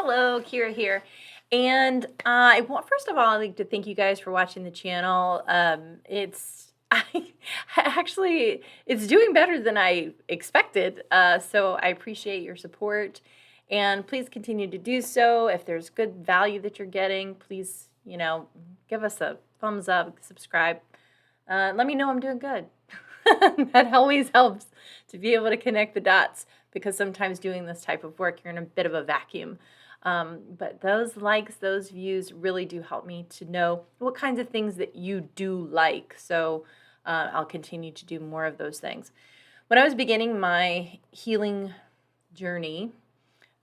Hello, Kira here. And I want, first of all, I'd like to thank you guys for watching the channel. Actually, it's doing better than I expected. So I appreciate your support, and please continue to do so. If there's good value that you're getting, please, give us a thumbs up, subscribe. Let me know I'm doing good. That always helps to be able to connect the dots, because sometimes doing this type of work, you're in a bit of a vacuum. But those likes, those views really do help me to know what kinds of things that you do like. So I'll continue to do more of those things. When I was beginning my healing journey,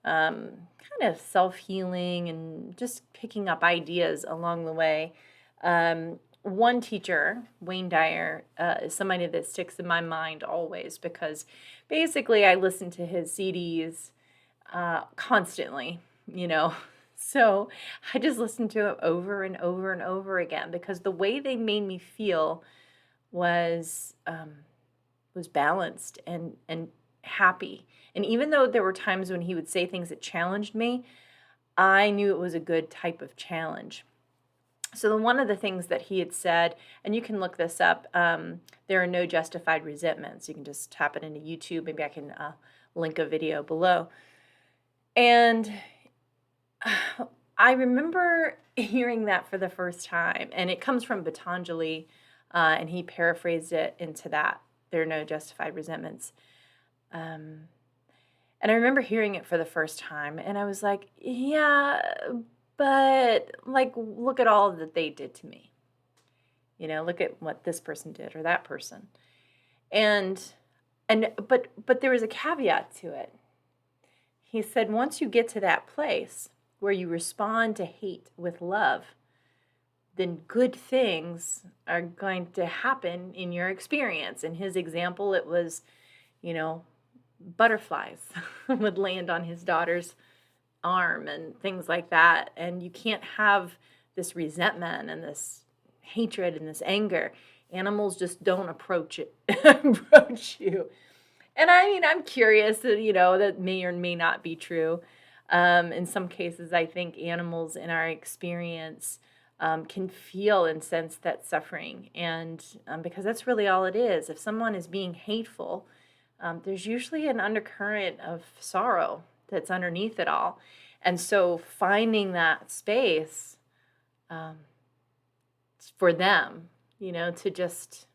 kind of self-healing and just picking up ideas along the way, one teacher, Wayne Dyer, is somebody that sticks in my mind always, because basically I listen to his CDs constantly, So I just listened to it over and over and over again, because the way they made me feel was balanced and happy. And even though there were times when he would say things that challenged me, I knew it was a good type of challenge. So one of the things that he had said, and you can look this up, there are no justified resentments. You can just tap it into YouTube. Maybe I can link a video below. And I remember hearing that for the first time, and it comes from Patanjali, and he paraphrased it into that. There are no justified resentments. And I remember hearing it for the first time, and I was like, yeah, but look at all that they did to me. Look at what this person did or that person. But there was a caveat to it. He said, once you get to that place where you respond to hate with love, then good things are going to happen in your experience. In his example, it was, butterflies would land on his daughter's arm and things like that. And you can't have this resentment and this hatred and this anger. Animals just don't approach you. And I'm curious that, that may or may not be true. In some cases, I think animals in our experience can feel and sense that suffering. And because that's really all it is. If someone is being hateful, there's usually an undercurrent of sorrow that's underneath it all. And so finding that space for them, to just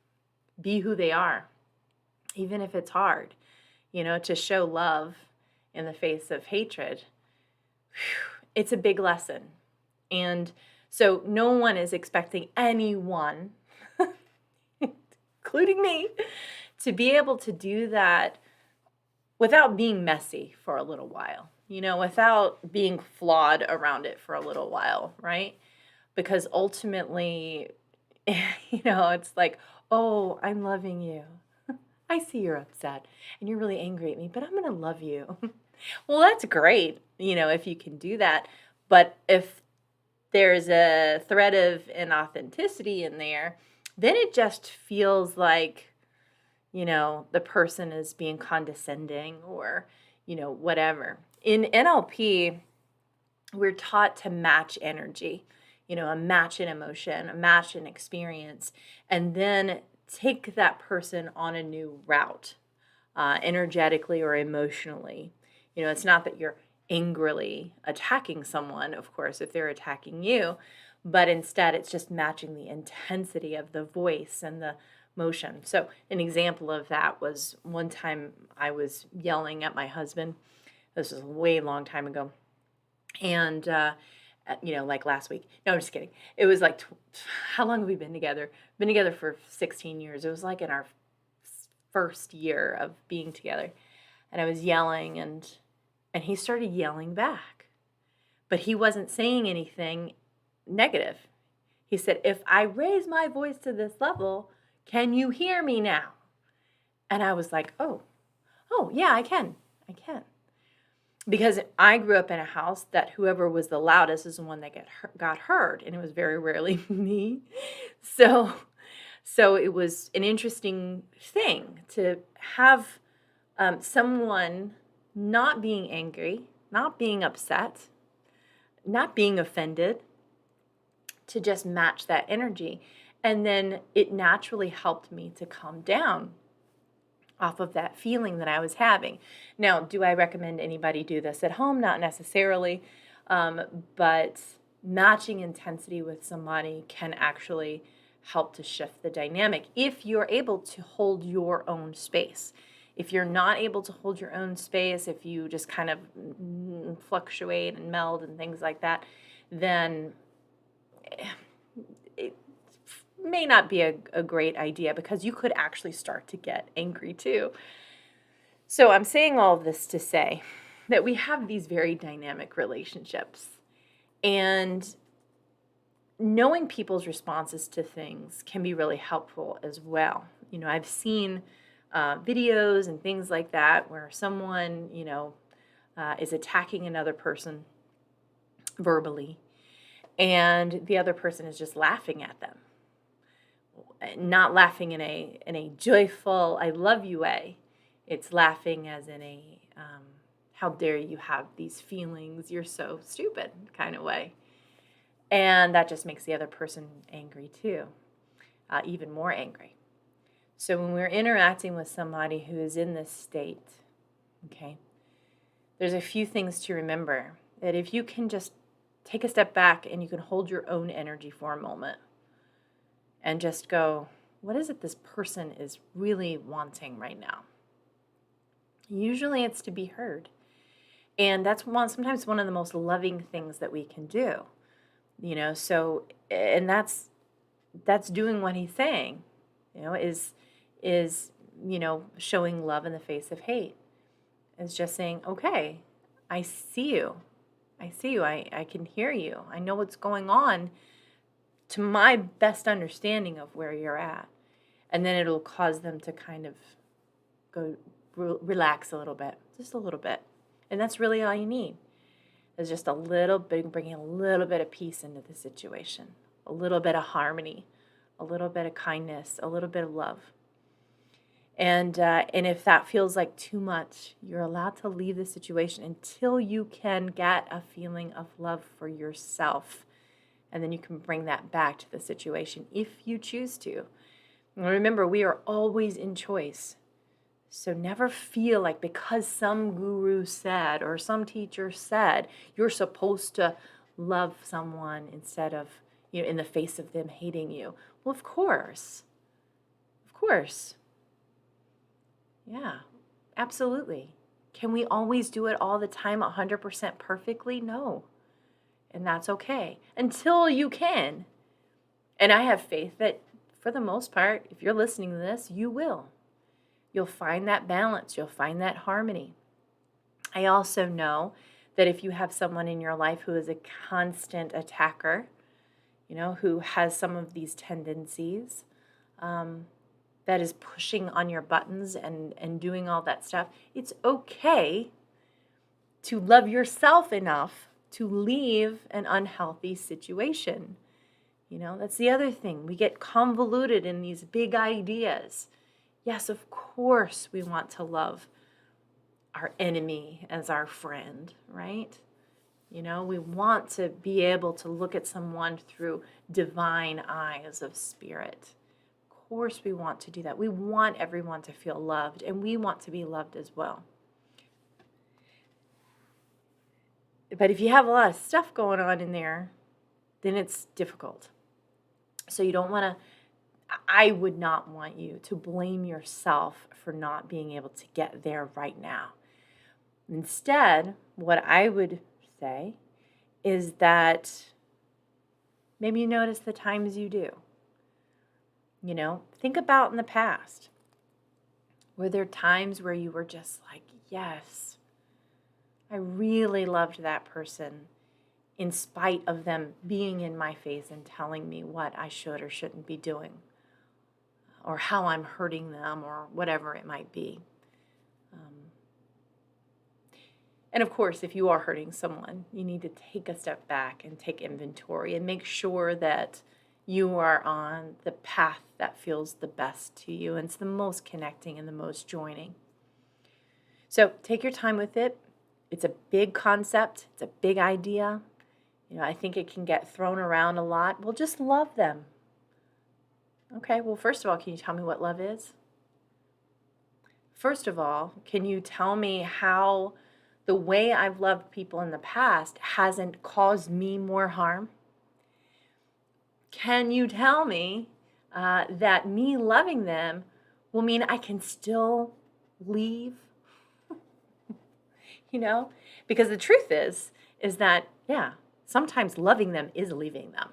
be who they are, even if it's hard, to show love in the face of hatred, it's a big lesson. And so no one is expecting anyone, including me, to be able to do that without being messy for a little while, without being flawed around it for a little while, right? Because ultimately, it's like, oh, I'm loving you. I see you're upset and you're really angry at me, but I'm going to love you. Well, that's great, if you can do that. But if there's a thread of inauthenticity in there, then it just feels like, the person is being condescending or, whatever. In NLP, we're taught to match energy, a match in emotion, a match in experience, and then take that person on a new route, energetically or emotionally. It's not that you're angrily attacking someone, of course, if they're attacking you, but instead it's just matching the intensity of the voice and the motion. So an example of that was one time I was yelling at my husband. This was a way long time ago. And, like last week. No, I'm just kidding. It was like, how long have we been together? Been together for 16 years. It was like in our first year of being together. And I was yelling, and he started yelling back. But he wasn't saying anything negative. He said, if I raise my voice to this level, can you hear me now? And I was like, oh, yeah, I can. Because I grew up in a house that whoever was the loudest is the one that got heard, and it was very rarely me. So it was an interesting thing to have someone not being angry, not being upset, not being offended, to just match that energy. And then it naturally helped me to calm down off of that feeling that I was having. Now, do I recommend anybody do this at home? Not necessarily, but matching intensity with somebody can actually help to shift the dynamic if you're able to hold your own space. If you're not able to hold your own space, if you just kind of fluctuate and meld and things like that, then it may not be a great idea, because you could actually start to get angry too. So I'm saying all of this to say that we have these very dynamic relationships, and knowing people's responses to things can be really helpful as well. I've seen videos and things like that where someone, is attacking another person verbally, and the other person is just laughing at them. Not laughing in a joyful, I love you way. It's laughing as in a, how dare you have these feelings, you're so stupid kind of way. And that just makes the other person angry too, even more angry. So when we're interacting with somebody who is in this state, okay, there's a few things to remember. That if you can just take a step back and you can hold your own energy for a moment and just go, what is it this person is really wanting right now? Usually it's to be heard. And that's sometimes one of the most loving things that we can do. So, and that's doing what he's saying, is showing love in the face of hate. Is just saying, okay, I see you. I can hear you. I know what's going on to my best understanding of where you're at. And then it'll cause them to kind of go relax a little bit, just a little bit. And that's really all you need, is just a little bit, bringing a little bit of peace into the situation, a little bit of harmony, a little bit of kindness, a little bit of love. And if that feels like too much, you're allowed to leave the situation until you can get a feeling of love for yourself. And then you can bring that back to the situation if you choose to. And remember, we are always in choice. So never feel like because some guru said or some teacher said you're supposed to love someone instead of, in the face of them hating you. Well, of course. Of course. Yeah, absolutely. Can we always do it all the time 100% perfectly? No. And that's okay until you can. And I have faith that for the most part, if you're listening to this, you will. You'll find that balance. You'll find that harmony. I also know that if you have someone in your life who is a constant attacker, who has some of these tendencies, that is pushing on your buttons and doing all that stuff, it's okay to love yourself enough to leave an unhealthy situation. That's the other thing. We get convoluted in these big ideas. Yes, of course we want to love our enemy as our friend, right? We want to be able to look at someone through divine eyes of spirit. Of course we want to do that. We want everyone to feel loved, and we want to be loved as well. But if you have a lot of stuff going on in there, then it's difficult. So I would not want you to blame yourself for not being able to get there right now. Instead, what I would say is that maybe you notice the times you do. Think about in the past. Were there times where you were just like, yes, I really loved that person in spite of them being in my face and telling me what I should or shouldn't be doing, or how I'm hurting them, or whatever it might be. And of course, if you are hurting someone, you need to take a step back and take inventory and make sure that you are on the path that feels the best to you and it's the most connecting and the most joining. So take your time with it. It's a big concept. It's a big idea. I think it can get thrown around a lot. Well, just love them. Okay, well, first of all, can you tell me what love is? First of all, can you tell me how the way I've loved people in the past hasn't caused me more harm? Can you tell me that me loving them will mean I can still leave? Because the truth is that, yeah, sometimes loving them is leaving them.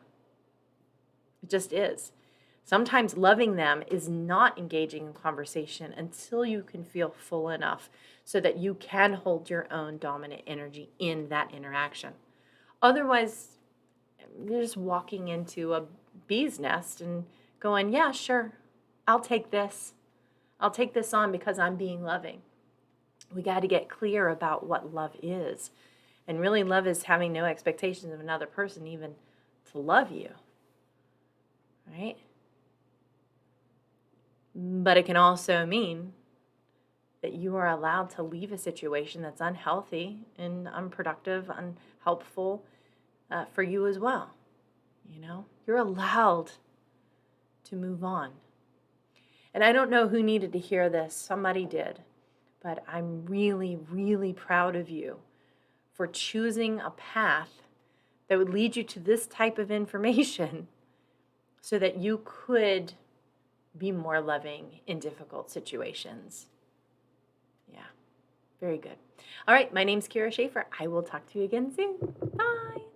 It just is. Sometimes loving them is not engaging in conversation until you can feel full enough so that you can hold your own dominant energy in that interaction. Otherwise, you're just walking into a bee's nest and going, yeah, sure, I'll take this. I'll take this on because I'm being loving. We got to get clear about what love is. And really, love is having no expectations of another person even to love you. Right? But it can also mean that you are allowed to leave a situation that's unhealthy and unproductive, unhelpful for you as well. You're allowed to move on. And I don't know who needed to hear this. Somebody did. But I'm really, really proud of you for choosing a path that would lead you to this type of information so that you could be more loving in difficult situations. Yeah, very good. All right, my name's Kira Schaefer. I will talk to you again soon. Bye.